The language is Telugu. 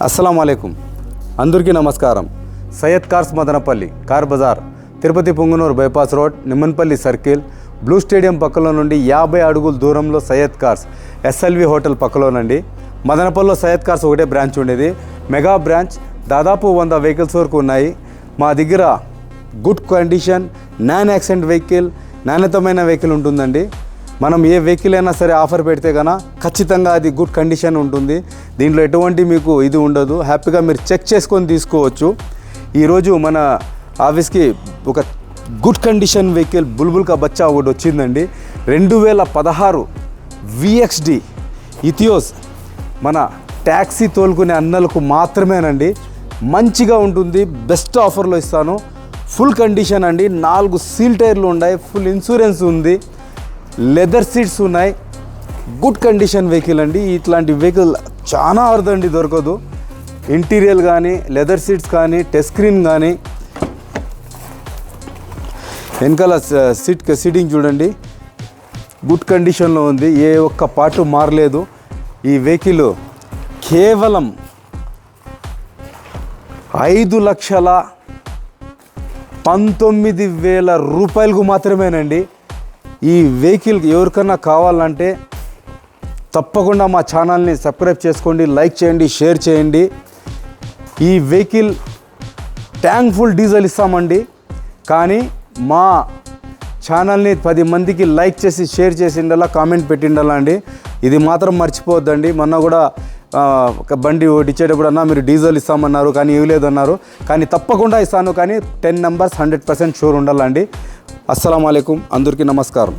అస్సలం వాలేకుం అందరికీ నమస్కారం. సయ్యద్ కార్స్ మదనపల్లి కార్ బజార్, Tirupati Punganur bypass road, Nimmanpalli circle, blue stadium పక్కలో నుండి 50 అడుగుల దూరంలో సయ్యద్ కార్స్ ఎస్ఎల్వి హోటల్ పక్కలోనండి. మదనపల్లిలో సయ్యద్ కార్స్ ఒకటే బ్రాంచ్ ఉండేది, మెగా బ్రాంచ్. దాదాపు 100 వెహికల్స్ వరకు ఉన్నాయి మా దగ్గర. Good condition, non accident vehicle, నాణ్యతమైన వెహికల్ ఉంటుందండి. మనం ఏ వెహికల్ అయినా సరే ఆఫర్ పెడితే కన్నా ఖచ్చితంగా అది గుడ్ కండిషన్ ఉంటుంది. దీంట్లో ఎటువంటి మీకు ఇది ఉండదు, హ్యాపీగా మీరు చెక్ చేసుకొని తీసుకోవచ్చు. ఈరోజు మన ఆఫీస్కి ఒక గుడ్ కండిషన్ వెహికల్ బుల్బుల్ కా బచ్చా ఒకటి వచ్చిందండి. 2016 VXD ఇథియోస్. మన ట్యాక్సీ తోలుకునే అన్నలకు మాత్రమేనండి. మంచిగా ఉంటుంది, బెస్ట్ ఆఫర్లో ఇస్తాను. ఫుల్ కండిషన్ అండి, 4 సీల్ టైర్లు ఉన్నాయి, ఫుల్ ఇన్సూరెన్స్ ఉంది, లెదర్ సీట్స్ ఉన్నాయి. గుడ్ కండిషన్ వెహికల్ అండి. ఇట్లాంటి వెహికల్ చాలా అరుదండి, దొరకదు. ఇంటీరియర్ కానీ, లెదర్ సీట్స్ కానీ, టచ్ స్క్రీన్ కానీ, వెనకాల సీటింగ్ చూడండి, గుడ్ కండిషన్లో ఉంది, ఏ ఒక్క పార్ట్ మారలేదు. ఈ వెహికల్ కేవలం 5,19,000 రూపాయలకు మాత్రమేనండి. ఈ వెహికల్ ఎవరికన్నా కావాలంటే తప్పకుండా మా ఛానల్ని సబ్స్క్రైబ్ చేసుకోండి, లైక్ చేయండి, షేర్ చేయండి. ఈ వెహికల్ ట్యాంక్ ఫుల్ డీజిల్ ఇస్తామండి, కానీ మా ఛానల్ని 10 మందికి లైక్ చేసి షేర్ చేసిండాలా, కామెంట్ పెట్టిండాలా అండి. ఇది మాత్రం మర్చిపోవద్దండి. మొన్న కూడా ఒక బండి ఒకటి ఇచ్చేటప్పుడు అన్నా మీరు డీజిల్ ఇస్తామన్నారు, కానీ ఇవ్వలేదన్నారు. కానీ తప్పకుండా ఇస్తాను, కానీ 10 మెంబర్స్ 100% షూర్ ఉండాలండి. అస్సలం వాలేకుం, అందరికీ నమస్కారం.